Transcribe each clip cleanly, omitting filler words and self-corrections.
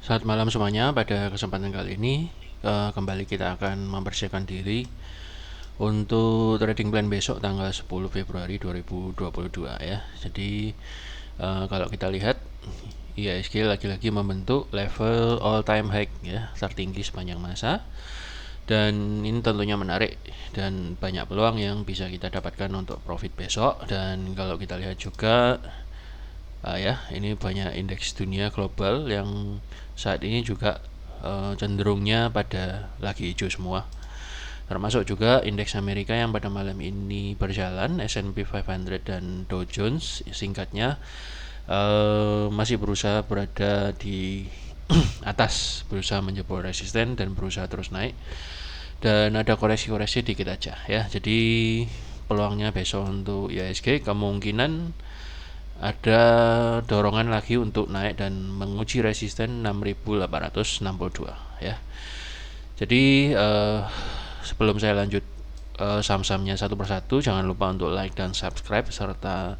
Selamat malam semuanya. Pada kesempatan kali ini kembali kita akan mempersiapkan diri untuk trading plan besok tanggal 10 Februari 2022 ya. Jadi kalau kita lihat IHSG lagi-lagi membentuk level all time high ya, tertinggi sepanjang masa. Dan ini tentunya menarik dan banyak peluang yang bisa kita dapatkan untuk profit besok. Dan kalau kita lihat juga ya, ini banyak indeks dunia global yang saat ini juga cenderungnya pada lagi hijau semua. Termasuk juga indeks Amerika yang pada malam ini berjalan, S&P 500 dan Dow Jones singkatnya masih berusaha berada di atas, berusaha menjebol resisten dan berusaha terus naik. Dan ada koreksi-koreksi dikit aja ya. Jadi peluangnya besok untuk IHSG kemungkinan ada dorongan lagi untuk naik dan menguji resisten 6.862 ya. Jadi sebelum saya lanjut saham-sahamnya satu persatu, jangan lupa untuk like dan subscribe serta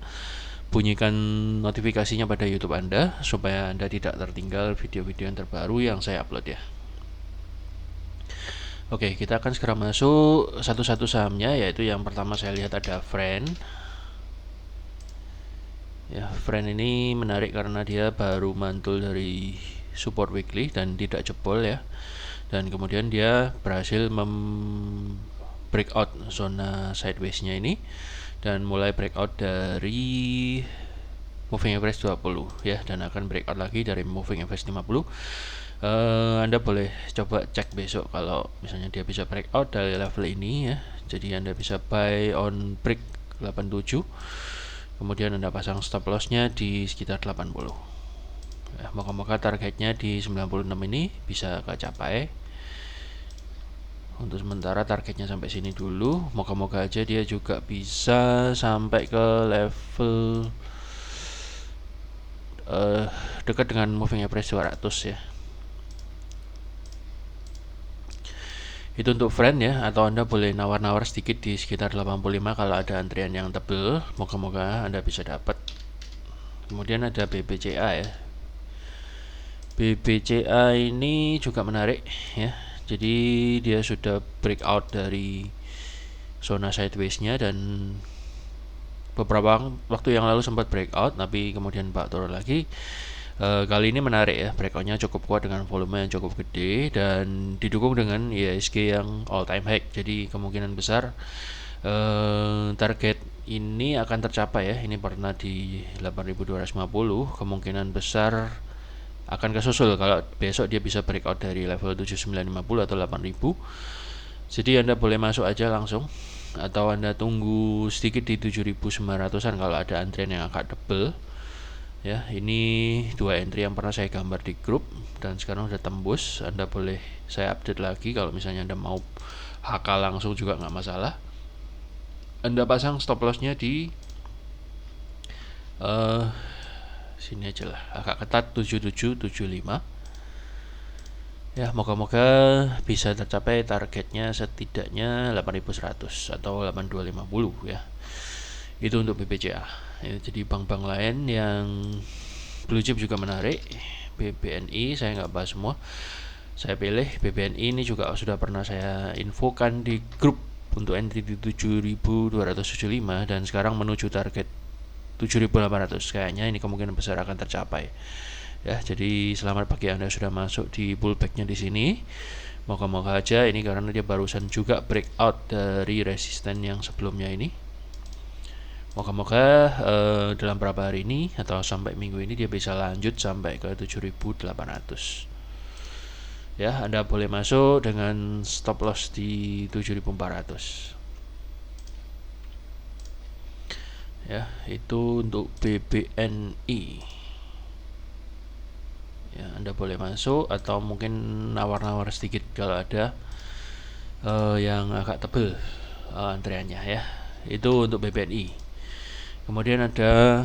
bunyikan notifikasinya pada YouTube Anda supaya Anda tidak tertinggal video-video yang terbaru yang saya upload ya. Oke, kita akan segera masuk satu-satu sahamnya, yaitu yang pertama saya lihat ada Friend. Ya, Friend ini menarik karena dia baru mantul dari support weekly dan tidak jebol ya. Dan kemudian dia berhasil breakout zona sideways-nya ini dan mulai breakout dari moving average 20 ya, dan akan breakout lagi dari moving average 50. Anda boleh coba cek besok kalau misalnya dia bisa breakout dari level ini ya. Jadi Anda bisa buy on break 87. Kemudian Anda pasang stop loss-nya di sekitar 80. Ya, moga-moga targetnya di 96 ini bisa kecapai. Untuk sementara targetnya sampai sini dulu. Moga-moga aja dia juga bisa sampai ke level dekat dengan moving average 200 ya. Itu untuk friend ya, atau Anda boleh nawar-nawar sedikit di sekitar 85 kalau ada antrian yang tebel. Moga-moga Anda bisa dapat. Kemudian ada BBCA ya. BBCA ini juga menarik ya. Jadi dia sudah breakout dari zona sideways-nya dan beberapa waktu yang lalu sempat breakout tapi kemudian turun lagi. Kali ini menarik ya, breakoutnya cukup kuat dengan volume yang cukup gede dan didukung dengan IHSG yang all time high. Jadi kemungkinan besar target ini akan tercapai ya. Ini pernah di 8.250, kemungkinan besar akan kesusul kalau besok dia bisa breakout dari level 7.950 atau 8.000. Jadi Anda boleh masuk aja langsung atau Anda tunggu sedikit di 7.900-an kalau ada antrian yang agak tebel. Ya, ini dua entry yang pernah saya gambar di grup dan sekarang udah tembus. Anda boleh saya update lagi kalau misalnya Anda mau HK langsung juga nggak masalah. Anda pasang stop loss-nya di sini aja lah, agak ketat 7775. Ya, moga-moga bisa tercapai targetnya setidaknya 8100 atau 8250 ya. Itu untuk BBCA ya. Jadi bank-bank lain yang blue chip juga menarik. BBNI saya nggak bahas semua, saya pilih BBNI ini juga sudah pernah saya infokan di grup untuk entry di 7275 dan sekarang menuju target 7800. Kayaknya ini kemungkinan besar akan tercapai ya. Jadi selamat bagi Anda sudah masuk di pullbacknya di sini. Moga-moga aja ini karena dia barusan juga breakout dari resisten yang sebelumnya ini. Moga-moga dalam beberapa hari ini atau sampai minggu ini dia bisa lanjut sampai ke 7.800. Ya, Anda boleh masuk dengan stop loss di 7.400. Ya, itu untuk BBNI. Ya, Anda boleh masuk atau mungkin nawar-nawar sedikit kalau ada yang agak tebel antriannya ya. Itu untuk BBNI. Kemudian ada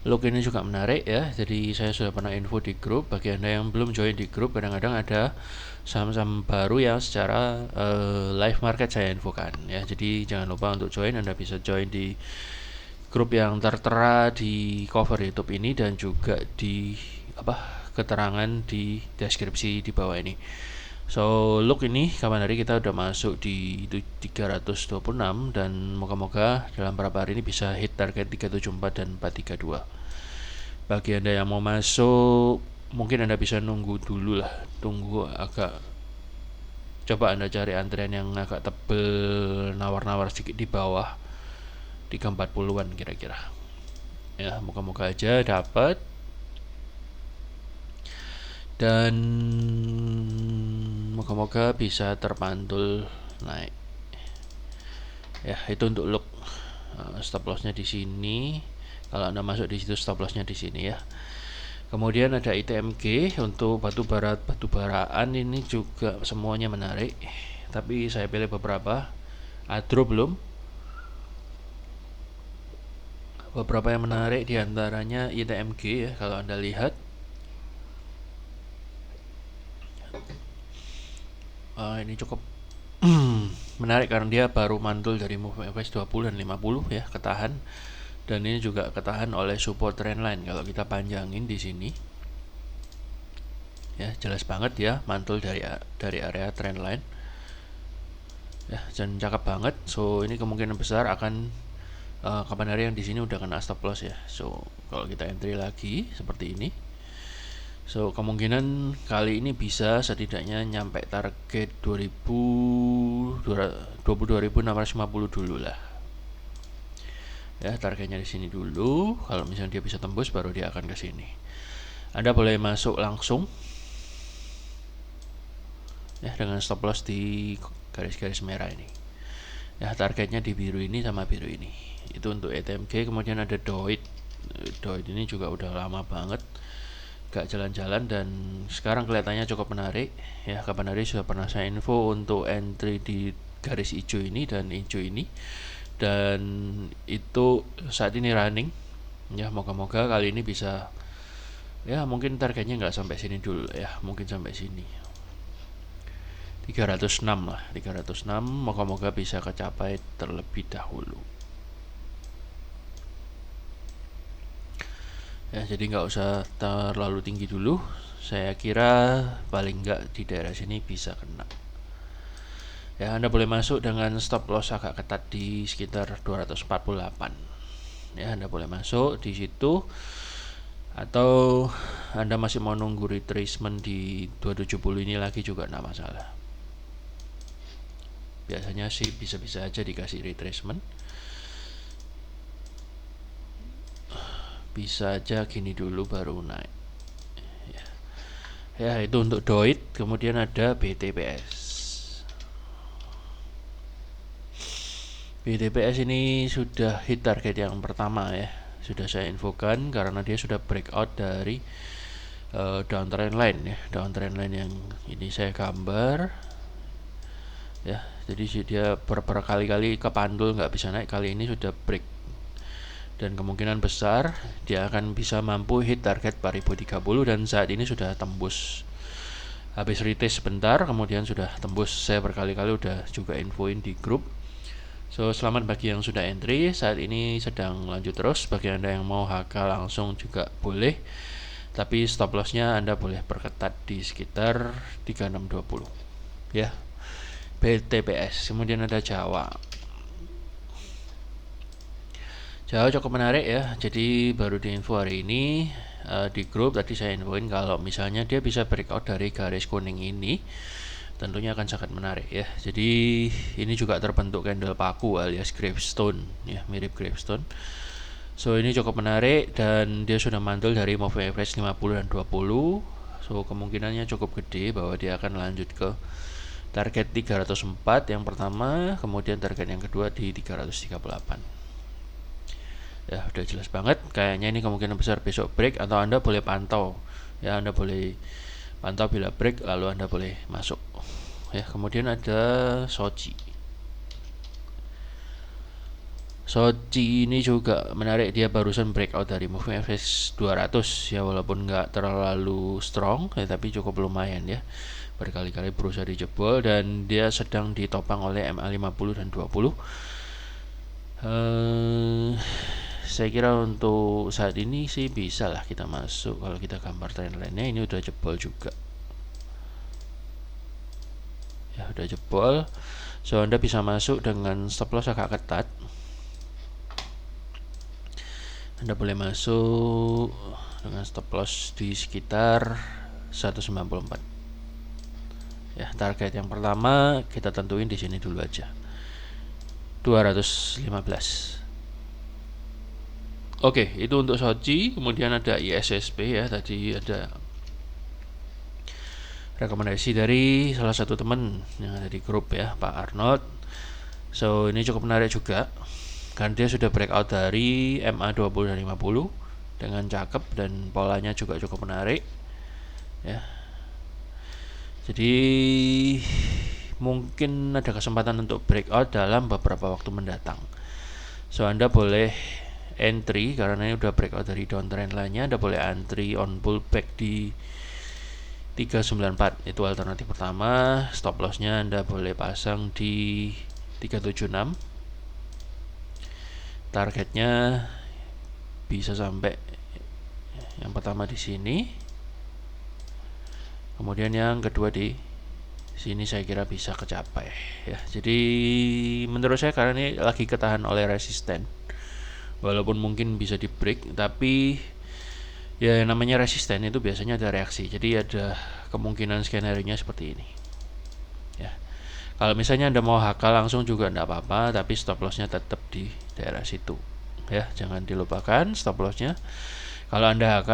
Look ini juga menarik ya. Jadi saya sudah pernah info di grup. Bagi Anda yang belum join di grup, kadang-kadang ada saham-saham baru yang secara live market saya infokan ya. Jadi jangan lupa untuk join. Anda bisa join di grup yang tertera di cover YouTube ini dan juga di keterangan di deskripsi di bawah ini. So look, ini kapan hari kita udah masuk di 326 dan moga-moga dalam beberapa hari ini bisa hit target 374 dan 432. Bagi Anda yang mau masuk, mungkin Anda bisa nunggu dulu lah, tunggu agak, coba Anda cari antrian yang agak tebel, nawar-nawar sedikit di bawah 340-an kira-kira. Ya, moga-moga aja dapat. Dan moga-moga bisa terpantul naik. Ya, itu untuk look. Stop lossnya di sini. Kalau Anda masuk di situ, stop lossnya di sini ya. Kemudian ada ITMG untuk batu-baraan, ini juga semuanya menarik. Tapi saya pilih beberapa. Adro belum. Beberapa yang menarik diantaranya ITMG ya, kalau Anda lihat. Ini cukup menarik karena dia baru mantul dari move average 20 dan 50 ya, ketahan. Dan ini juga ketahan oleh support trendline. Kalau kita panjangin di sini, ya jelas banget ya mantul dari area trendline. Ya, dan cakep banget. So ini kemungkinan besar akan kapan hari yang di sini udah kena stop loss ya. So kalau kita entry lagi seperti ini, so kemungkinan kali ini bisa setidaknya nyampe target 22.650 dulu lah. Ya, targetnya di sini dulu. Kalau misalnya dia bisa tembus, baru dia akan ke sini. Anda boleh masuk langsung ya dengan stop loss di garis-garis merah ini. Ya, targetnya di biru ini sama biru ini. Itu untuk ETMG. Kemudian ada DOIT. DOIT ini juga udah lama banget gak jalan-jalan dan sekarang kelihatannya cukup menarik ya. Kapan hari sudah pernah saya info untuk entry di garis hijau ini dan hijau ini, dan itu saat ini running ya. Moga-moga kali ini bisa ya, mungkin targetnya nggak sampai sini dulu ya, mungkin sampai sini 306 lah, 306. Moga-moga bisa kecapai terlebih dahulu ya. Jadi nggak usah terlalu tinggi dulu, saya kira paling nggak di daerah sini bisa kena ya. Anda boleh masuk dengan stop loss agak ketat di sekitar 248 ya. Anda boleh masuk di situ, atau Anda masih mau nunggu retracement di 270 ini lagi juga tidak masalah. Biasanya sih bisa-bisa aja dikasih retracement. Bisa aja gini dulu baru naik ya. Itu untuk DOIT. Kemudian ada BTPS. BTPS ini sudah hit target yang pertama ya, sudah saya infokan karena dia sudah breakout dari downtrend line ya. Downtrend line yang ini saya gambar ya. Jadi dia berkali-kali kepantul nggak bisa naik, kali ini sudah break dan kemungkinan besar dia akan bisa mampu hit target 4030 dan saat ini sudah tembus. Habis retest sebentar kemudian sudah tembus. Saya berkali-kali udah juga infoin di grup. So selamat bagi yang sudah entry, saat ini sedang lanjut terus. Bagi Anda yang mau HK langsung juga boleh, tapi stop lossnya Anda boleh perketat di sekitar 3620 ya. BTPS. Kemudian ada Jawa. Jawa cukup menarik ya. Jadi baru diinfo hari ini di grup tadi saya infoin kalau misalnya dia bisa breakout dari garis kuning ini, tentunya akan sangat menarik ya. Jadi ini juga terbentuk candle paku alias gravestone ya, mirip gravestone. So ini cukup menarik dan dia sudah mantul dari moving average 50 dan 20. So kemungkinannya cukup gede bahwa dia akan lanjut ke target 304 yang pertama, kemudian target yang kedua di 338. Ya udah jelas banget. Kayaknya ini kemungkinan besar besok break, atau Anda boleh pantau ya. Anda boleh pantau bila break lalu Anda boleh masuk ya. Kemudian ada Soji. Soji ini juga menarik, dia barusan breakout dari moving average 200 ya, walaupun nggak terlalu strong ya, tapi cukup lumayan ya. Berkali-kali berusaha dijebol dan dia sedang ditopang oleh MA 50 dan 20. saya kira untuk saat ini sih bisa lah kita masuk. Kalau kita gambar trendline-nya ini udah jebol juga ya, udah jebol. So Anda bisa masuk dengan stop loss agak ketat. Anda boleh masuk dengan stop loss di sekitar 194 ya. Target yang pertama kita tentuin di sini dulu aja, 215. Oke, itu untuk Soji. Kemudian ada ISSP ya, tadi ada rekomendasi dari salah satu teman yang ada di grup ya, Pak Arnold. So ini cukup menarik juga kan, dia sudah breakout dari MA20 dan 50 dengan cakep, dan polanya juga cukup menarik ya. Jadi mungkin ada kesempatan untuk breakout dalam beberapa waktu mendatang. So Anda boleh entry karena ini udah breakout dari downtrend lainnya. Anda boleh entry on pullback di 394, itu alternatif pertama. Stop lossnya Anda boleh pasang di 376. Targetnya bisa sampai yang pertama di sini, kemudian yang kedua di sini saya kira bisa kecapai ya. Jadi menurut saya karena ini lagi ketahan oleh resisten, walaupun mungkin bisa di break, tapi ya namanya resisten itu biasanya ada reaksi. Jadi ada kemungkinan skenario-nya seperti ini ya. Kalau misalnya Anda mau HK langsung juga tidak apa-apa, tapi stop loss-nya tetap di daerah situ ya. Jangan dilupakan stop loss-nya. Kalau Anda HK,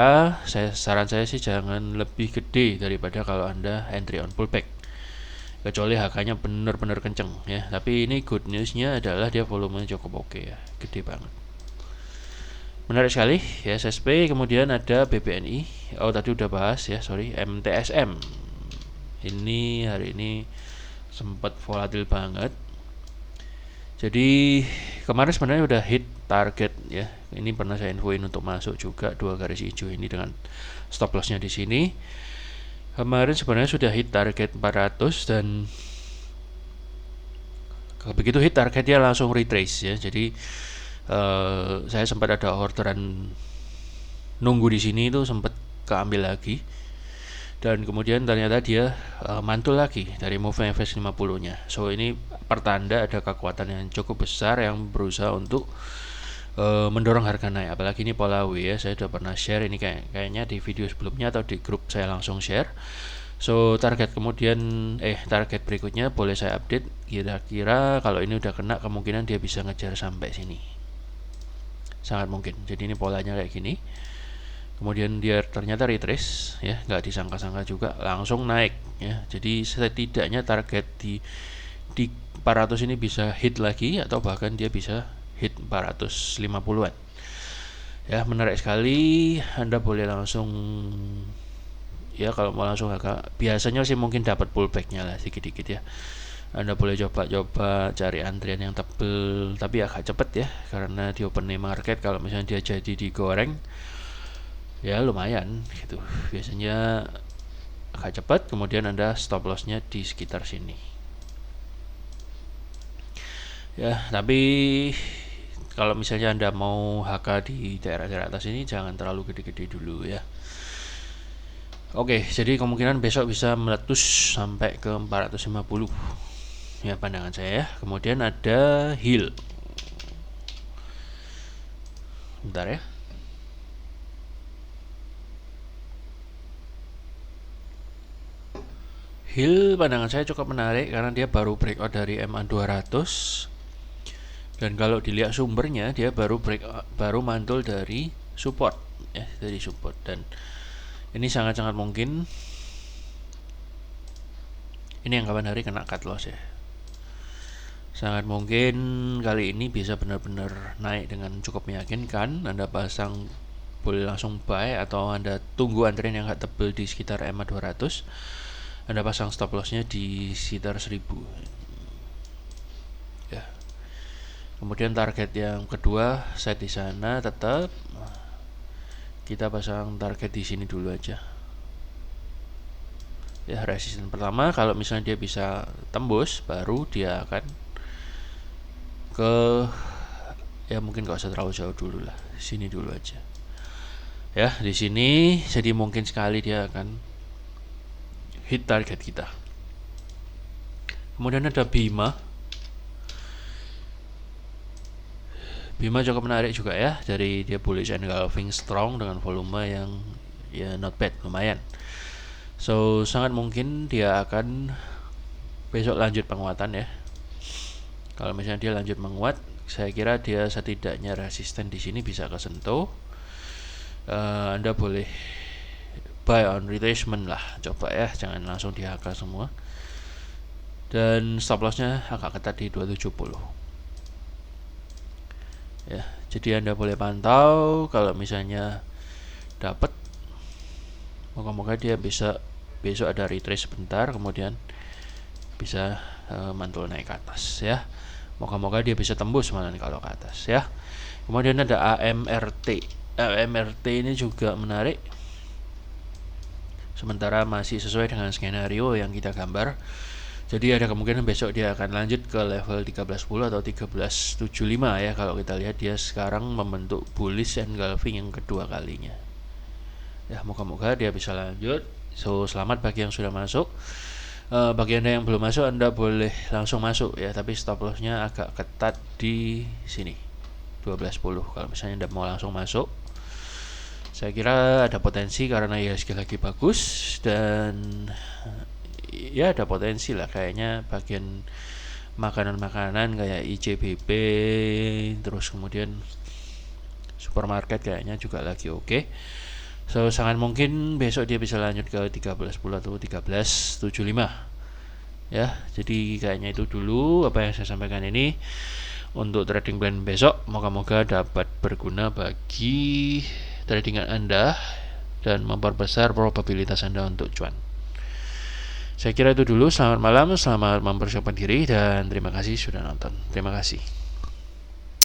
saran saya sih jangan lebih gede daripada kalau Anda entry on pullback, kecuali HK-nya benar-benar kenceng ya. Tapi ini good news-nya adalah dia volumenya cukup oke ya, gede banget. Menarik sekali ya SSP. Kemudian ada BBNI. Oh tadi udah bahas ya, sorry. MTSM. Ini hari ini sempat volatil banget. Jadi kemarin sebenarnya udah hit target ya. Ini pernah saya infoin untuk masuk juga 2 garis hijau ini dengan stop loss-nya di sini. Kemarin sebenarnya sudah hit target 400, dan begitu hit targetnya langsung retrace ya. Jadi saya sempat ada orderan nunggu di sini, itu sempat keambil lagi, dan kemudian ternyata dia mantul lagi dari move average 50-nya. So ini pertanda ada kekuatan yang cukup besar yang berusaha untuk mendorong harga naik. Apalagi ini pola W ya, saya sudah pernah share ini kayaknya di video sebelumnya atau di grup saya langsung share. So target target berikutnya boleh saya update. Kira-kira kalau ini udah kena, kemungkinan dia bisa ngejar sampai sini, sangat mungkin. Jadi ini polanya kayak gini, kemudian dia ternyata retrace ya, nggak disangka-sangka juga langsung naik ya. Jadi setidaknya target di 400 ini bisa hit lagi, atau bahkan dia bisa hit 450-an ya. Menarik sekali. Anda boleh langsung ya, kalau mau langsung agak biasanya sih mungkin dapat pullbacknya lah sedikit-sedikit ya. Anda boleh coba cari antrian yang tebel, tapi agak cepet ya, karena di open market kalau misalnya dia jadi digoreng ya lumayan gitu, biasanya agak cepat. Kemudian Anda stop loss-nya di sekitar sini ya. Tapi kalau misalnya Anda mau HK di daerah-daerah atas ini, jangan terlalu gede-gede dulu ya. Oke, jadi kemungkinan besok bisa meletus sampai ke 450 ya, pandangan saya ya. Kemudian ada HIL. Bentar ya. HIL pandangan saya cukup menarik karena dia baru breakout dari MA200, dan kalau dilihat sumbernya dia baru mantul dari support ya, dari support, dan ini sangat-sangat mungkin ini yang kapan hari kena cut loss ya. Sangat mungkin kali ini bisa benar-benar naik dengan cukup meyakinkan. Anda pasang boleh langsung buy, atau Anda tunggu antrian yang agak tebel di sekitar MA200. Anda pasang stop loss-nya di sekitar 1000 ya. Kemudian target yang kedua set di sana, tetap kita pasang target di sini dulu aja ya. Resisten pertama, kalau misalnya dia bisa tembus, baru dia akan ke ya, mungkin gak usah terlalu jauh dulu lah sini dulu aja. Ya, di sini jadi mungkin sekali dia akan hit target kita. Kemudian ada Bima. Bima cukup menarik juga ya, dari dia bullish engulfing strong dengan volume yang ya not bad, lumayan. So sangat mungkin dia akan besok lanjut penguatan ya. Kalau misalnya dia lanjut menguat, saya kira dia setidaknya resisten di sini bisa kesentuh. Anda boleh buy on retracement lah, coba ya, jangan langsung di HK semua. Dan stop lossnya agak ketat di 270 ya. Jadi Anda boleh pantau, kalau misalnya dapat, moga-moga dia bisa besok ada retrace sebentar, kemudian bisa mantul naik ke atas ya. Moga-moga dia bisa tembus malah kalau ke atas ya. Kemudian ada AMRT. AMRT ini juga menarik, sementara masih sesuai dengan skenario yang kita gambar. Jadi ada kemungkinan besok dia akan lanjut ke level 1310 atau 1375 ya. Kalau kita lihat dia sekarang membentuk bullish engulfing yang kedua kalinya ya. Moga-moga dia bisa lanjut. So selamat bagi yang sudah masuk. Bagi Anda yang belum masuk, Anda boleh langsung masuk ya, tapi stop lossnya agak ketat di sini 12.10. Kalau misalnya Anda mau langsung masuk, saya kira ada potensi karena IHSG lagi bagus, dan ya ada potensi lah kayaknya bagian makanan-makanan kayak ICBP, terus kemudian supermarket kayaknya juga lagi oke. So sangat mungkin besok dia bisa lanjut ke 13.10 atau 13.75 ya. Jadi kayaknya itu dulu apa yang saya sampaikan ini untuk trading plan besok. Moga-moga dapat berguna bagi tradingan Anda dan memperbesar probabilitas Anda untuk cuan. Saya kira itu dulu. Selamat malam, selamat mempersiapkan diri, dan terima kasih sudah nonton. Terima kasih.